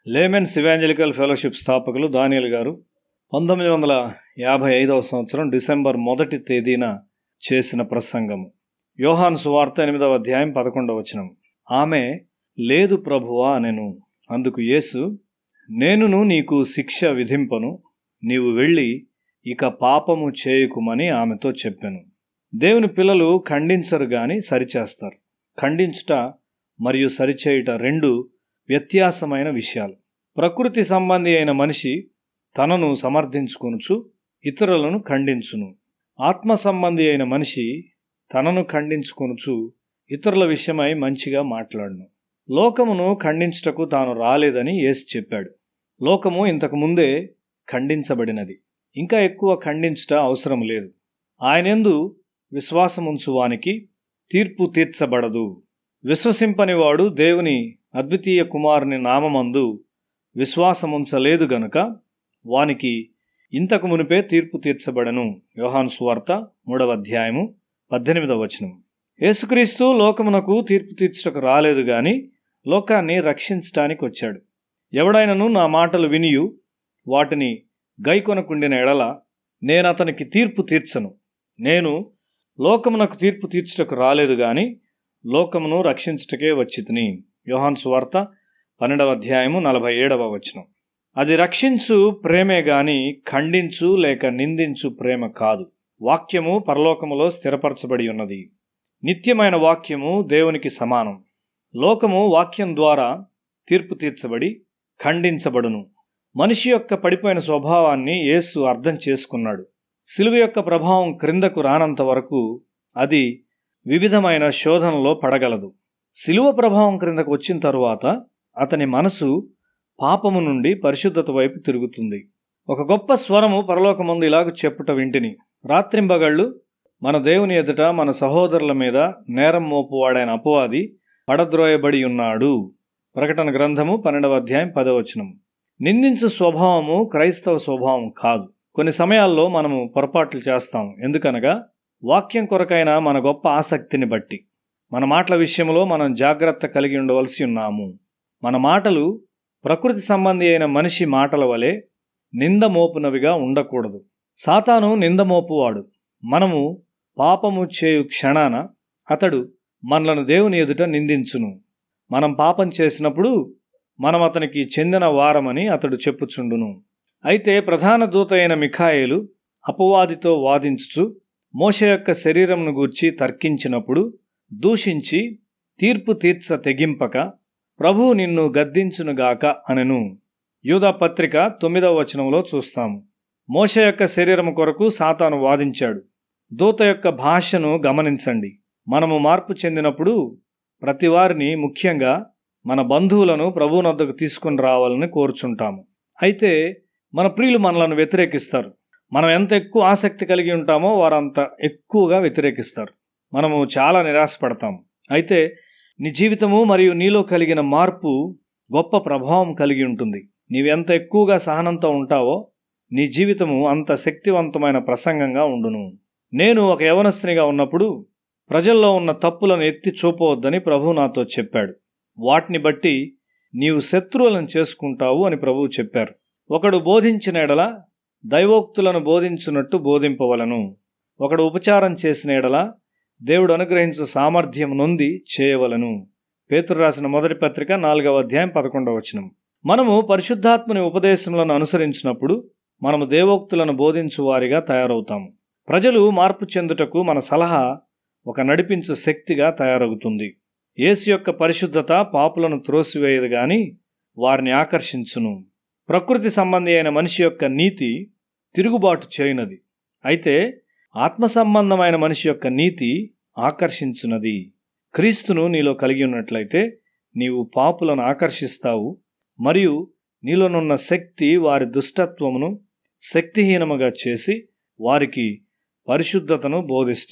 Laymen's evangelical fellowship స్థాపకులు దానియేల్ గారు 1955వ సంవత్సరం డిసెంబర్ 1వ తేదీన చేసిన ప్రసంగము. యోహాను సువార్త 8వ అధ్యాయం 11వ వచనం. ఆమె, లేదు ప్రభువా అనెను. అందుకు యేసు, నేనును నీకు శిక్ష విధింపను, నీవు వెళ్ళి ఇక పాపము చేయకుమని ఆమెతో చెప్పెను. దేవుని పిల్లలు ఖండించరు గాని సరిచేస్తారు. ఖండించుట మరియు సరిచేయుట రెండు వ్యత్యాసమైన విషయాలు. ప్రకృతి సంబంధి అయిన మనిషి తనను సమర్థించుకొనుచు ఇతరులను ఖండించును. ఆత్మ సంబంధి అయిన మనిషి తనను ఖండించుకొనుచు ఇతరుల విషయమై మంచిగా మాట్లాడును. లోకమును ఖండించుటకు తాను రాలేదని యేసు చెప్పాడు. లోకము ఇంతకు ముందే ఖండించబడినది. ఇంకా ఎక్కువ ఖండించుట అవసరం లేదు. ఆయనందు విశ్వాసముంచువానికి తీర్పు తీర్చబడదు. విశ్వసింపనివాడు దేవుని అద్వితీయ కుమారుని నామమందు విశ్వాసముంచలేదు గనుక వానికి ఇంతకు మునిపే తీర్పు తీర్చబడను. యోహాను సువార్త 3వ అధ్యాయము 18వ వచనం. యేసుక్రీస్తు లోకమునకు తీర్పు తీర్చుటకు రాలేదు గాని లోకాన్ని రక్షించటానికి వచ్చాడు. ఎవడైనను నా మాటలు వినియు వాటిని గైకొనకుండిన ఎడల నేనతనికి తీర్పు తీర్చను. నేను లోకమునకు తీర్పు తీర్చుటకు రాలేదు గాని లోకమును రక్షించుటకే వచ్చితిని. యోహాను సువార్త 12వ అధ్యాయము 47వ వచనం. అది రక్షించు ప్రేమే గాని ఖండించు లేక నిందించు ప్రేమ కాదు. వాక్యము పరలోకములో స్థిరపరచబడి ఉన్నది. నిత్యమైన వాక్యము దేవునికి సమానం. లోకము వాక్యం ద్వారా తీర్పు తీర్చబడి ఖండించబడును. మనిషి యొక్క పడిపోయిన స్వభావాన్ని యేసు అర్థం చేసుకున్నాడు. సిలువ యొక్క ప్రభావం క్రిందకు రానంత వరకు అది వివిధమైన శోధనలో పడగలదు. సిలువ ప్రభావం క్రిందకు వచ్చిన తరువాత అతని మనసు పాపము నుండి పరిశుద్ధత వైపు తిరుగుతుంది. ఒక గొప్ప స్వరము పరలోకమందు ఇలాగ చెప్పుట వింటిని, రాత్రింబగళ్ళు మన దేవుని ఎదుట మన సహోదరుల మీద నేరం మోపువాడైన అపవాది పడద్రోయబడి ఉన్నాడు. ప్రకటన గ్రంథము 12వ అధ్యాయం 10వ వచనం. నిందించు స్వభావము క్రైస్తవ స్వభావం కాదు. కొన్ని సమయాల్లో మనము పొరపాట్లు చేస్తాం. ఎందుకనగా వాక్యం కొరకైన మన గొప్ప ఆసక్తిని బట్టి మన మాటల విషయంలో మనం జాగ్రత్త కలిగి ఉండవలసి ఉన్నాము. మన మాటలు ప్రకృతి సంబంధి అయిన మనిషి మాటల వలె నిందమోపునవిగా ఉండకూడదు. సాతాను నిందమోపువాడు. మనము పాపము చేయు క్షణాన అతడు మనలను దేవుని ఎదుట నిందించును. మనం పాపం చేసినప్పుడు మనం అతనికి చెందిన వారమని అతడు చెప్పుచుండును. అయితే ప్రధాన దూత అయిన మిఖాయేలు అపవాదితో వాదించుచు మోషే యొక్క శరీరంను గూర్చి తర్కించినప్పుడు దూషించి తీర్పు తీర్చ తెగింపక ప్రభువు నిన్ను గద్దించునుగాక అనెను. యూదా పత్రిక 9వ వచనంలో చూస్తాము. మోషే యొక్క శరీరము కొరకు సాతాను వాదించాడు. దూత యొక్క భాషను గమనించండి. మనము మార్పు చెందినప్పుడు ప్రతి వారిని, ముఖ్యంగా మన బంధువులను ప్రభువునొద్దకు తీసుకుని రావాలని కోరుచుంటాము. అయితే మన ప్రియులు మనలను వ్యతిరేకిస్తారు. మనం ఎంత ఎక్కువ ఆసక్తి కలిగి ఉంటామో వారంత ఎక్కువగా వ్యతిరేకిస్తారు. మనము చాలా నిరాశపడతాము. అయితే నీ జీవితము మరియు నీలో కలిగిన మార్పు గొప్ప ప్రభావం కలిగి ఉంటుంది. నీవెంత ఎక్కువగా సహనంతో ఉంటావో నీ జీవితము అంత శక్తివంతమైన ప్రసంగంగా ఉండును. నేను ఒక యవనస్తునిగా ఉన్నప్పుడు ప్రజల్లో ఉన్న తప్పులను ఎత్తి చూపవద్దని ప్రభువు నాతో చెప్పాడు. వాటిని బట్టి నీవు శత్రువులను చేసుకుంటావు అని ప్రభువు చెప్పారు. ఒకడు బోధించిన ఎడల దైవోక్తులను బోధించున్నట్టు బోధింపవలను. ఒకడు ఉపచారం చేసిన ఎడల దేవుడు అనుగ్రహించు సామర్థ్యం నొంది చేయవలను. పేతురు రాసిన మొదటి పత్రిక 4వ అధ్యాయం 11వ వచనం. మనము పరిశుద్ధాత్మని ఉపదేశములను అనుసరించినప్పుడు మనము దేవోక్తులను బోధించు వారిగా తయారవుతాము. ప్రజలు మార్పు చెందుటకు మన సలహా ఒక నడిపించు శక్తిగా తయారవుతుంది. యేసు యొక్క పరిశుద్ధత పాపులను త్రోసివేయదు గాని వారిని ఆకర్షించును. ప్రకృతి సంబంధి అయిన మనిషి యొక్క నీతి తిరుగుబాటు చేయనది. అయితే ఆత్మ సంబంధమైన మనిషి యొక్క నీతి ఆకర్షించున్నది. క్రీస్తును నీలో కలిగి ఉన్నట్లయితే నీవు పాపులను ఆకర్షిస్తావు మరియు నీలోనున్న శక్తి వారి దుష్టత్వమును శక్తిహీనముగా చేసి వారికి పరిశుద్ధతను బోధిస్తుంది.